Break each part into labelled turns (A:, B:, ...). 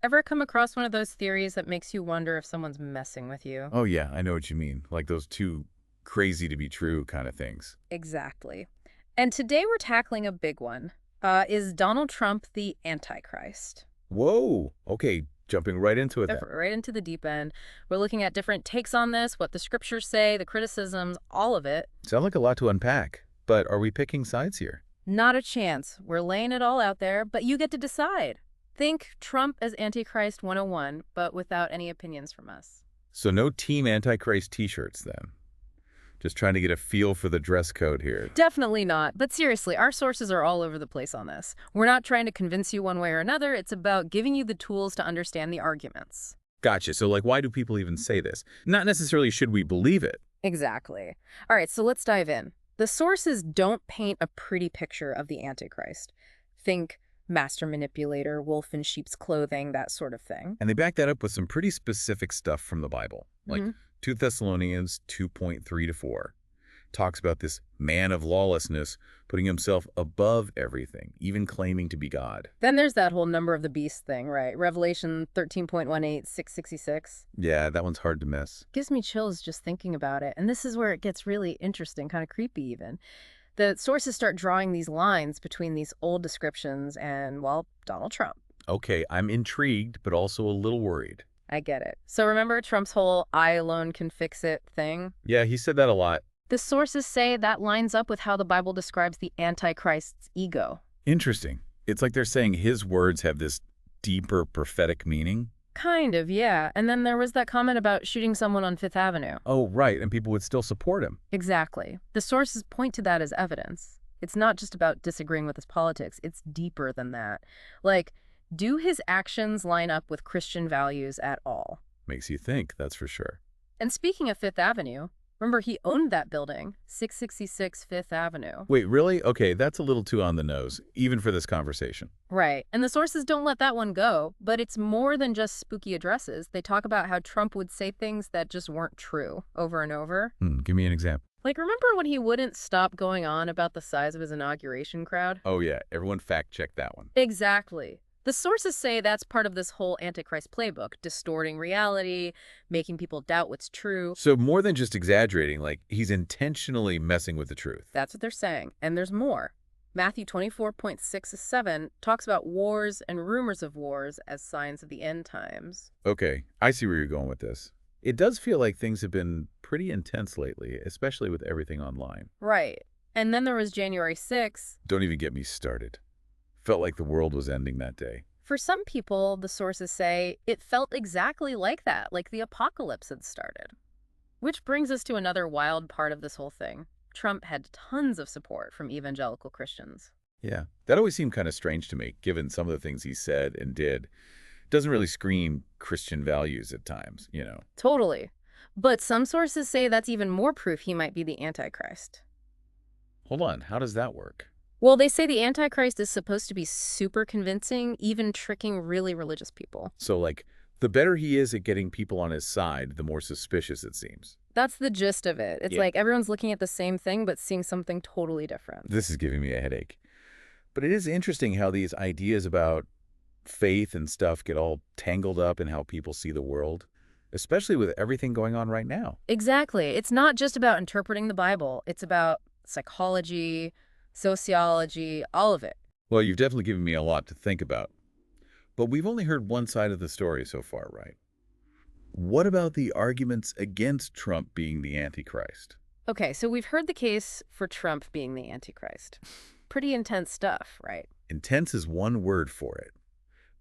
A: Ever come across one of those theories that makes you wonder if someone's messing with you?
B: Oh, yeah, I know what you mean. Like those two crazy to be true kind of things.
A: Exactly. And today we're tackling a big one. Is Donald Trump the Antichrist?
B: Whoa. Okay, jumping right into it then.
A: Right into the deep end. We're looking at different takes on this, what the scriptures say, the criticisms, all of it.
B: Sound like a lot to unpack, but are we picking sides here?
A: Not a chance. We're laying it all out there, but you get to decide. Think Trump as Antichrist 101, but without any opinions from us.
B: So no Team Antichrist t-shirts then. Just trying to get a feel for the dress code here.
A: Definitely not. But seriously, our sources are all over the place on this. We're not trying to convince you one way or another. It's about giving you the tools to understand the arguments.
B: Gotcha. So like, why do people even say this? Not necessarily should we believe it.
A: Exactly. All right, so let's dive in. The sources don't paint a pretty picture of the Antichrist. Think master manipulator, wolf in sheep's clothing, that sort of thing.
B: And they back that up with some pretty specific stuff from the Bible. Like
A: hmm
B: 2 Thessalonians 2:3-4 talks about this man of lawlessness putting himself above everything, even claiming to be God.
A: Then there's that whole number of the beast thing, right? Revelation 13.18, 666.
B: Yeah, that one's hard to miss.
A: Gives me chills just thinking about it. And this is where it gets really interesting, kind of creepy even. The sources start drawing these lines between these old descriptions and, well, Donald Trump.
B: Okay, I'm intrigued, but also a little worried.
A: I get it. So remember Trump's whole I alone can fix it thing?
B: Yeah, he said that a lot.
A: The sources say that lines up with how the Bible describes the Antichrist's ego.
B: Interesting. It's like they're saying his words have this deeper prophetic meaning.
A: Kind of, yeah. And then there was that comment about shooting someone on Fifth Avenue.
B: Oh, right, and people would still support him.
A: Exactly. The sources point to that as evidence. It's not just about disagreeing with his politics. It's deeper than that. Like, do his actions line up with Christian values at all?
B: Makes you think, that's for sure.
A: And speaking of Fifth Avenue, remember he owned that building, 666 Fifth Avenue.
B: Wait, really? Okay, that's a little too on the nose, even for this conversation.
A: Right. And the sources don't let that one go, but it's more than just spooky addresses. They talk about how Trump would say things that just weren't true over and over.
B: Give me an example.
A: Like, remember when he wouldn't stop going on about the size of his inauguration crowd?
B: Oh, yeah, everyone fact-check that one.
A: Exactly. The sources say that's part of this whole Antichrist playbook, distorting reality, making people doubt what's true.
B: So more than just exaggerating, like he's intentionally messing with the truth.
A: That's what they're saying. And there's more. Matthew 24.6-7 talks about wars and rumors of wars as signs of the end times.
B: Okay, I see where you're going with this. It does feel like things have been pretty intense lately, especially with everything online.
A: Right. And then there was January 6th.
B: Don't even get me started. Felt like the world was ending that day.
A: For some people, the sources say, it felt exactly like that, like the apocalypse had started. Which brings us to another wild part of this whole thing. Trump had tons of support from evangelical Christians.
B: Yeah, that always seemed kind of strange to me, given some of the things he said and did. Doesn't really scream Christian values at times.
A: Totally. But some sources say that's even more proof he might be the Antichrist.
B: Hold on, how does that work?
A: Well, they say the Antichrist is supposed to be super convincing, even tricking really religious people.
B: So, like, the better he is at getting people on his side, the more suspicious it seems.
A: That's the gist of it. It's
B: Yeah.
A: like everyone's looking at the same thing, but seeing something totally different.
B: This is giving me a headache. But it is interesting how these ideas about faith and stuff get all tangled up in how people see the world, especially with everything going on right now.
A: Exactly. It's not just about interpreting the Bible. It's about psychology, sociology, all of it.
B: Well, you've definitely given me a lot to think about. But we've only heard one side of the story so far, right? What about the arguments against Trump being the Antichrist?
A: Okay, so we've heard the case for Trump being the Antichrist. Pretty intense stuff, right?
B: Intense is one word for it.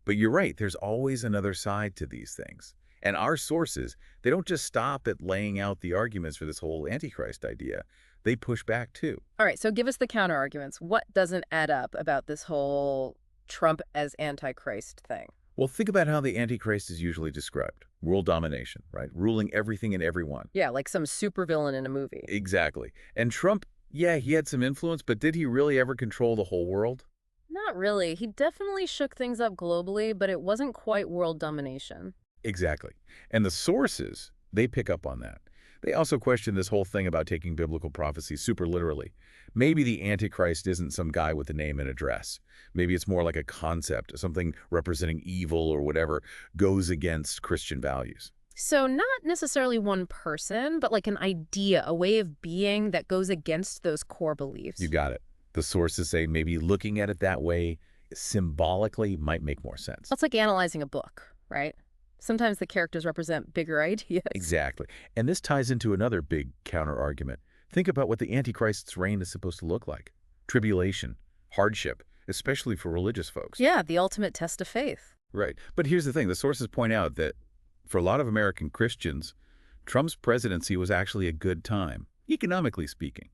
B: But you're right, there's always another side to these things. And our sources, they don't just stop at laying out the arguments for this whole Antichrist idea. They push back too.
A: All right, so give us the counter arguments. What doesn't add up about this whole Trump as Antichrist thing?
B: Well, think about how the Antichrist is usually described. World domination, right? Ruling everything and everyone.
A: Yeah, like some supervillain in a movie.
B: Exactly. And Trump, yeah, he had some influence, but did he really ever control the whole world?
A: Not really. He definitely shook things up globally, but it wasn't quite world domination.
B: Exactly. And the sources, they pick up on that. They also question this whole thing about taking biblical prophecies super literally. Maybe the Antichrist isn't some guy with a name and address. Maybe it's more like a concept, something representing evil or whatever goes against Christian values.
A: So not necessarily one person, but like an idea, a way of being that goes against those core
B: You
A: beliefs.
B: got it. The sources say maybe looking at it that way symbolically might make more sense.
A: That's like analyzing a book, right? Sometimes the characters represent bigger ideas.
B: Exactly. And this ties into another big counter-argument. Think about what the Antichrist's reign is supposed to look like. Tribulation, hardship, especially for religious folks.
A: Yeah, the ultimate test of faith.
B: Right. But here's the thing. The sources point out that for a lot of American Christians, Trump's presidency was actually a good time, economically speaking.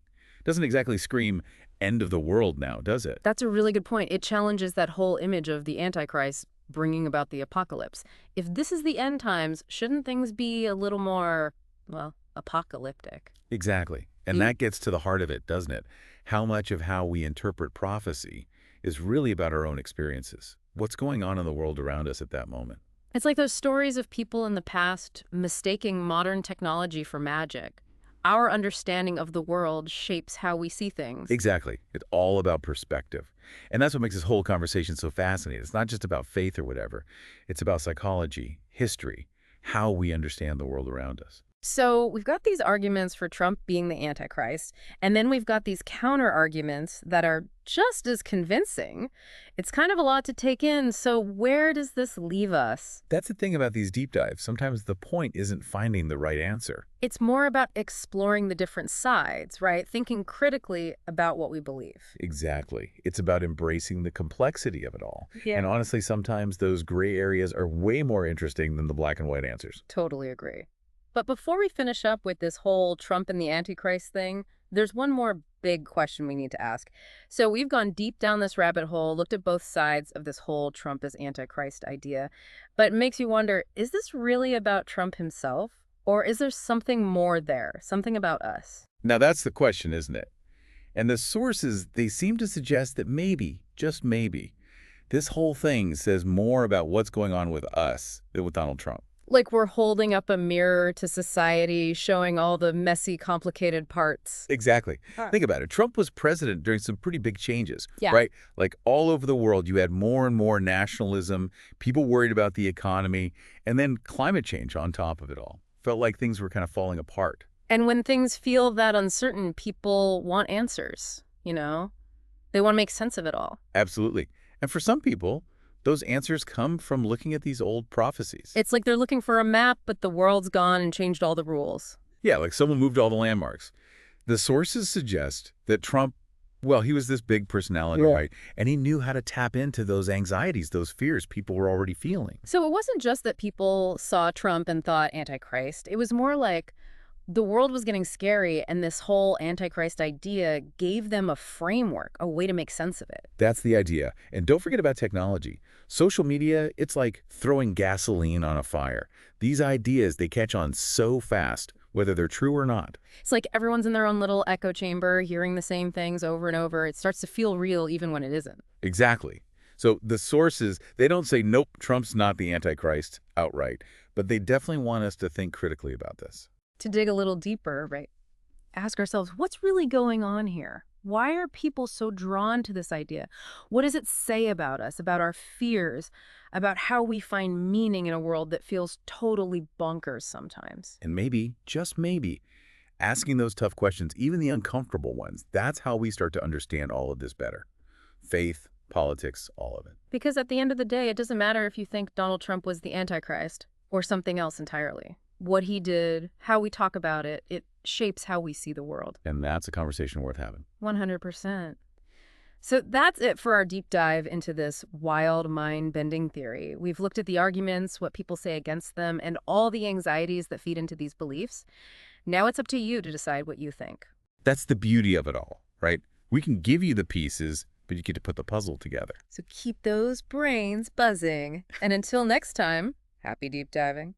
B: Doesn't exactly scream end of the world now, does it?
A: That's a really good point. It challenges that whole image of the Antichrist bringing about the apocalypse. If this is the end times, shouldn't things be a little more, well, apocalyptic?
B: Exactly. And
A: Mm.
B: that gets to the heart of it, doesn't it? How much of how we interpret prophecy is really about our own experiences. What's going on in the world around us at that moment?
A: It's like those stories of people in the past mistaking modern technology for magic. Our understanding of the world shapes how we see things.
B: Exactly. It's all about perspective. And that's what makes this whole conversation so fascinating. It's not just about faith or whatever. It's about psychology, history, how we understand the world around us.
A: So we've got these arguments for Trump being the Antichrist, and then we've got these counter arguments that are just as convincing. It's kind of a lot to take in. So where does this leave us?
B: That's the thing about these deep dives. Sometimes the point isn't finding the right answer.
A: It's more about exploring the different sides, right? Thinking critically about what we believe.
B: Exactly. It's about embracing the complexity of it all.
A: Yeah.
B: And honestly, sometimes those gray areas are way more interesting than the black and white answers.
A: Totally agree. But before we finish up with this whole Trump and the Antichrist thing, there's one more big question we need to ask. So we've gone deep down this rabbit hole, looked at both sides of this whole Trump as Antichrist idea, but it makes you wonder, is this really about Trump himself? Or is there something more there, something about us?
B: Now that's the question, isn't it? And the sources, they seem to suggest that maybe, just maybe, this whole thing says more about what's going on with us than with Donald Trump.
A: Like we're holding up a mirror to society, showing all the messy, complicated parts.
B: Exactly.
A: Huh.
B: Think about it. Trump was president during some pretty big changes,
A: Yeah.
B: right? Like all over the world, you had more and more nationalism, people worried about the economy, and then climate change on top of it all. Felt like things were kind of falling apart.
A: And when things feel that uncertain, people want answers, you know? They want to make sense of it all.
B: Absolutely. And for some people, those answers come from looking at these old prophecies.
A: It's like they're looking for a map, but the world's gone and changed all the rules.
B: Yeah, like someone moved all the landmarks. The sources suggest that Trump, well, he was this big personality,
A: Yeah.
B: right? And he knew how to tap into those anxieties, those fears people were already feeling.
A: So it wasn't just that people saw Trump and thought Antichrist. It was more like the world was getting scary, and this whole Antichrist idea gave them a framework, a way to make sense of it.
B: That's the idea. And don't forget about technology. Social media, it's like throwing gasoline on a fire. These ideas, they catch on so fast, whether they're true or not.
A: It's like everyone's in their own little echo chamber, hearing the same things over and over. It starts to feel real even when it isn't.
B: Exactly. So the sources, they don't say, nope, Trump's not the Antichrist outright, but they definitely want us to think critically about this.
A: To dig a little deeper, right? Ask ourselves, what's really going on here? Why are people so drawn to this idea? What does it say about us, about our fears, about how we find meaning in a world that feels totally bonkers sometimes?
B: And maybe, just maybe, asking those tough questions, even the uncomfortable ones, that's how we start to understand all of this better. Faith, politics, all of it.
A: Because at the end of the day, it doesn't matter if you think Donald Trump was the Antichrist or something else entirely. What he did, how we talk about it, it shapes how we see the world.
B: And that's a conversation worth having.
A: 100%. So that's it for our deep dive into this wild mind-bending theory. We've looked at the arguments, what people say against them, and all the anxieties that feed into these beliefs. Now it's up to you to decide what you think.
B: That's the beauty of it all, right? We can give you the pieces, but you get to put the puzzle together.
A: So keep those brains buzzing. And until next time, happy deep diving.